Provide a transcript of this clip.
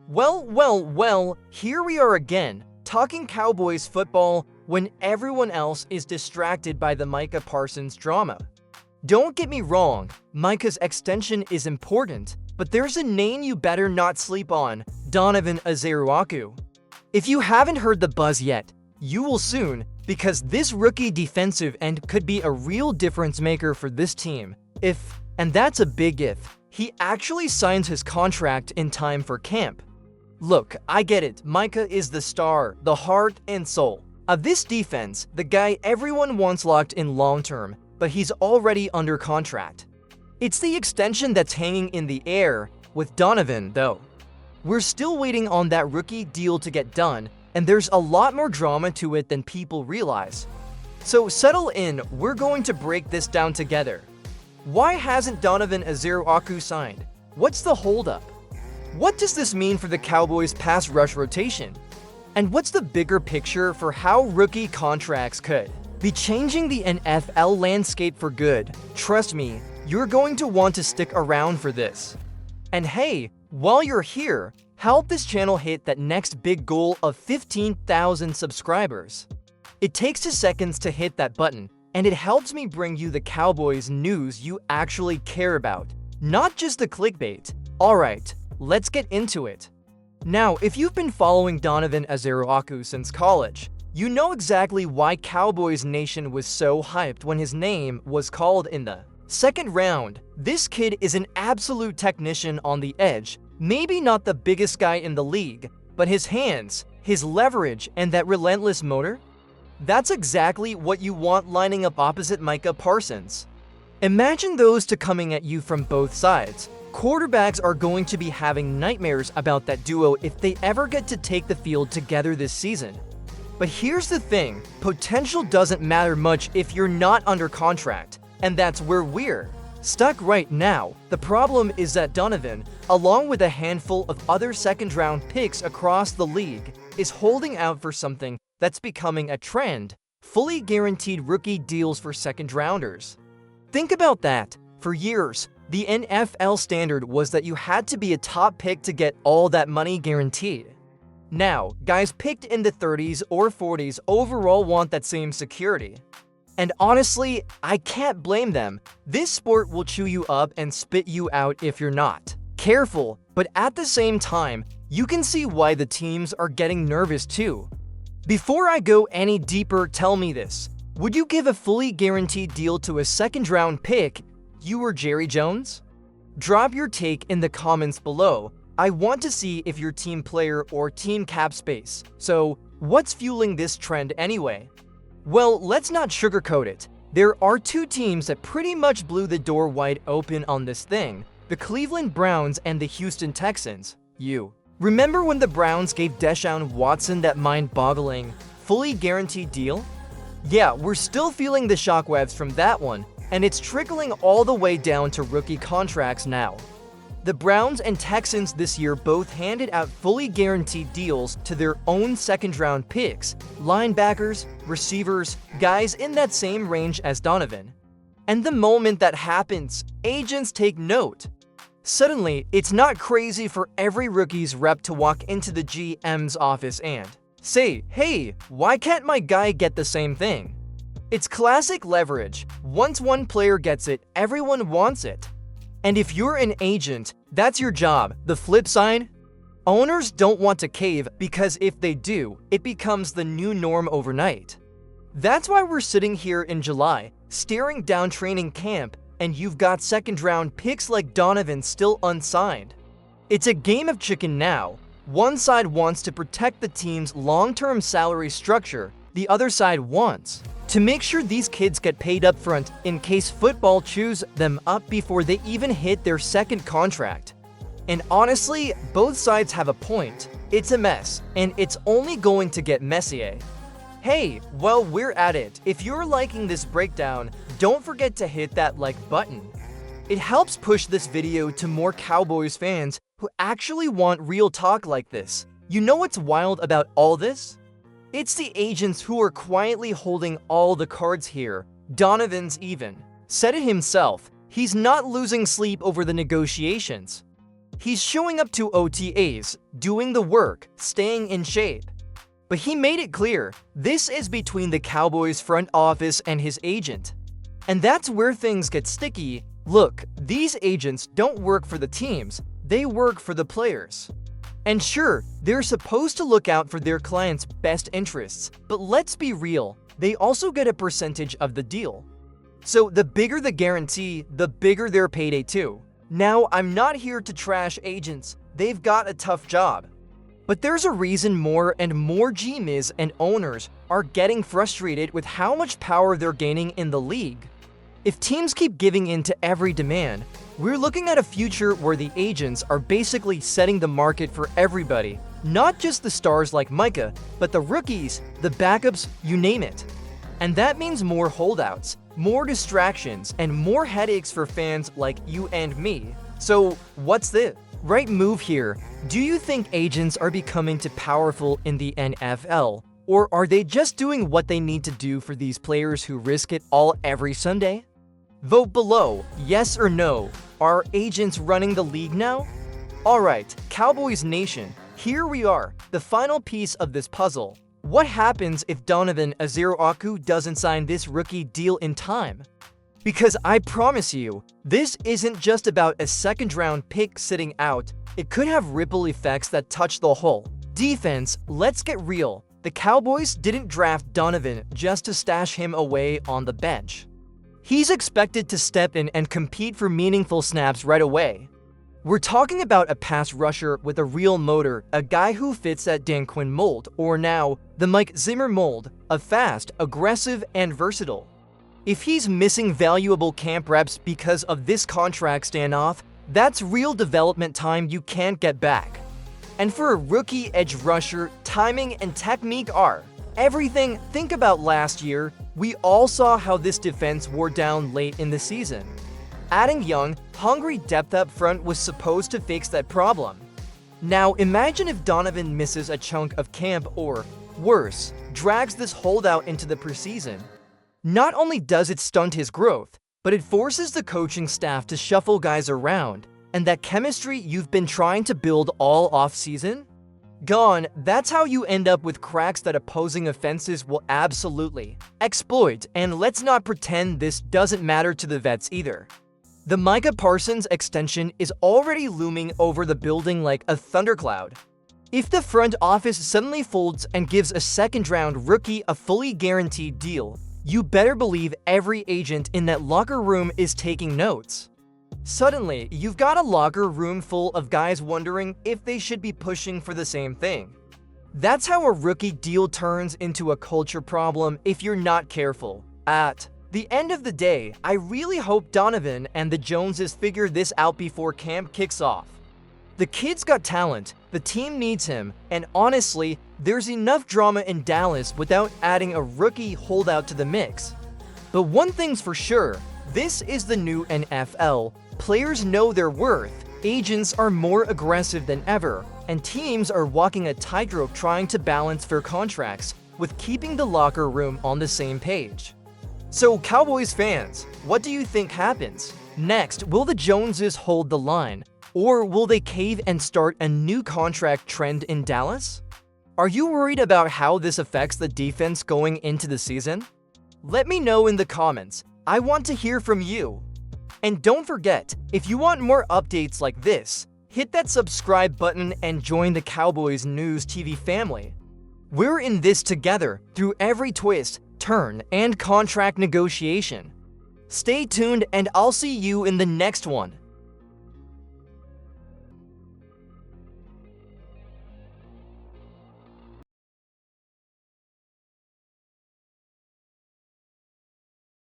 Well, here we are again, talking Cowboys football when everyone else is distracted by the Micah Parsons drama. Don't get me wrong, Micah's extension is important, but there's a name you better not sleep on, Donovan Azurewaku. If you haven't heard the buzz yet, you will soon, because this rookie defensive end could be a real difference maker for this team if, and that's a big if, he actually signs his contract in time for camp. Look, I get it, Micah is the star, the heart and soul of this defense, the guy everyone wants locked in long term, but he's already under contract. It's the extension that's hanging in the air with Donovan, though. We're still waiting on that rookie deal to get done, and there's a lot more drama to it than people realize. So settle in, we're going to break this down together. Why hasn't Donovan Azurewaku signed? What's the holdup? What does this mean for the Cowboys' pass rush rotation? And what's the bigger picture for how rookie contracts could be changing the NFL landscape for good? Trust me, you're going to want to stick around for this. And hey, while you're here, help this channel hit that next big goal of 15,000 subscribers. It takes 2 seconds to hit that button, and it helps me bring you the Cowboys news you actually care about, not just the clickbait. Alright, let's get into it. Now, if you've been following Donovan Azurewaku since college, you know exactly why Cowboys Nation was so hyped when his name was called in the second round. This kid is an absolute technician on the edge, maybe not the biggest guy in the league, but his hands, his leverage, and that relentless motor? That's exactly what you want lining up opposite Micah Parsons. Imagine those two coming at you from both sides. Quarterbacks are going to be having nightmares about that duo if they ever get to take the field together this season. But here's the thing, potential doesn't matter much if you're not under contract, and that's where we're stuck right now. The problem is that Donovan, along with a handful of other second-round picks across the league, is holding out for something that's becoming a trend: fully guaranteed rookie deals for second-rounders. Think about that. For years, the NFL standard was that you had to be a top pick to get all that money guaranteed. Now, guys picked in the 30s or 40s overall want that same security. And honestly, I can't blame them. This sport will chew you up and spit you out if you're not careful, but at the same time, you can see why the teams are getting nervous too. Before I go any deeper, tell me this. Would you give a fully guaranteed deal to a second-round pick? You or Jerry Jones? Drop your take in the comments below. I want to see if you're team player or team cap space. So, what's fueling this trend anyway? Well, let's not sugarcoat it. There are two teams that pretty much blew the door wide open on this thing: the Cleveland Browns and the Houston Texans. You remember when the Browns gave Deshaun Watson that mind-boggling, fully guaranteed deal? Yeah, we're still feeling the shockwaves from that one, and it's trickling all the way down to rookie contracts now. The Browns and Texans this year both handed out fully guaranteed deals to their own second-round picks, linebackers, receivers, guys in that same range as Donovan. And the moment that happens, agents take note. Suddenly, it's not crazy for every rookie's rep to walk into the GM's office and say, "Hey, why can't my guy get the same thing?" It's classic leverage. Once one player gets it, everyone wants it. And if you're an agent, that's your job. The flip side? Owners don't want to cave, because if they do, it becomes the new norm overnight. That's why we're sitting here in July, staring down training camp, and you've got second-round picks like Donovan still unsigned. It's a game of chicken now. One side wants to protect the team's long-term salary structure, the other side wants to make sure these kids get paid up front in case football chews them up before they even hit their second contract. And honestly, both sides have a point. It's a mess, and it's only going to get messier. Hey, while we're at it, if you're liking this breakdown, don't forget to hit that like button. It helps push this video to more Cowboys fans who actually want real talk like this. You know what's wild about all this? It's the agents who are quietly holding all the cards here. Donovan's even said it himself. He's not losing sleep over the negotiations. He's showing up to OTAs, doing the work, staying in shape. But he made it clear, this is between the Cowboys front office and his agent. And that's where things get sticky. Look, these agents don't work for the teams, they work for the players. And sure, they're supposed to look out for their clients' best interests, but let's be real, they also get a percentage of the deal. So the bigger the guarantee, the bigger their payday too. Now, I'm not here to trash agents, they've got a tough job. But there's a reason more and more GMs and owners are getting frustrated with how much power they're gaining in the league. If teams keep giving in to every demand, we're looking at a future where the agents are basically setting the market for everybody, not just the stars like Micah, but the rookies, the backups, you name it. And that means more holdouts, more distractions, and more headaches for fans like you and me. So what's the right move here? Do you think agents are becoming too powerful in the NFL? Or are they just doing what they need to do for these players who risk it all every Sunday? Vote below, yes or no. Are agents running the league now? Alright, Cowboys Nation, here we are, the final piece of this puzzle. What happens if Donovan Azureau doesn't sign this rookie deal in time? Because I promise you, this isn't just about a second-round pick sitting out. It could have ripple effects that touch the whole defense. Let's get real. The Cowboys didn't draft Donovan just to stash him away on the bench. He's expected to step in and compete for meaningful snaps right away. We're talking about a pass rusher with a real motor, a guy who fits that Dan Quinn mold, or now, the Mike Zimmer mold, of fast, aggressive, and versatile. If he's missing valuable camp reps because of this contract standoff, that's real development time you can't get back. And for a rookie edge rusher, timing and technique are everything. Think about last year. We all saw how this defense wore down late in the season. Adding young, hungry depth up front was supposed to fix that problem. Now imagine if Donovan misses a chunk of camp or, worse, drags this holdout into the preseason. Not only does it stunt his growth, but it forces the coaching staff to shuffle guys around, and that chemistry you've been trying to build all off-season? Gone. That's how you end up with cracks that opposing offenses will absolutely exploit, and let's not pretend this doesn't matter to the vets either. The Micah Parsons extension is already looming over the building like a thundercloud. If the front office suddenly folds and gives a second-round rookie a fully guaranteed deal, you better believe every agent in that locker room is taking notes. Suddenly, you've got a locker room full of guys wondering if they should be pushing for the same thing. That's how a rookie deal turns into a culture problem if you're not careful. At the end of the day, I really hope Donovan and the Joneses figure this out before camp kicks off. The kid's got talent, the team needs him, and honestly, there's enough drama in Dallas without adding a rookie holdout to the mix. But one thing's for sure, this is the new NFL. Players know their worth, agents are more aggressive than ever, and teams are walking a tightrope trying to balance fair contracts with keeping the locker room on the same page. So Cowboys fans, what do you think happens? Next, will the Joneses hold the line? Or will they cave and start a new contract trend in Dallas? Are you worried about how this affects the defense going into the season? Let me know in the comments. I want to hear from you. And don't forget, if you want more updates like this, hit that subscribe button and join the Cowboys News TV family. We're in this together through every twist, turn, and contract negotiation. Stay tuned and I'll see you in the next one.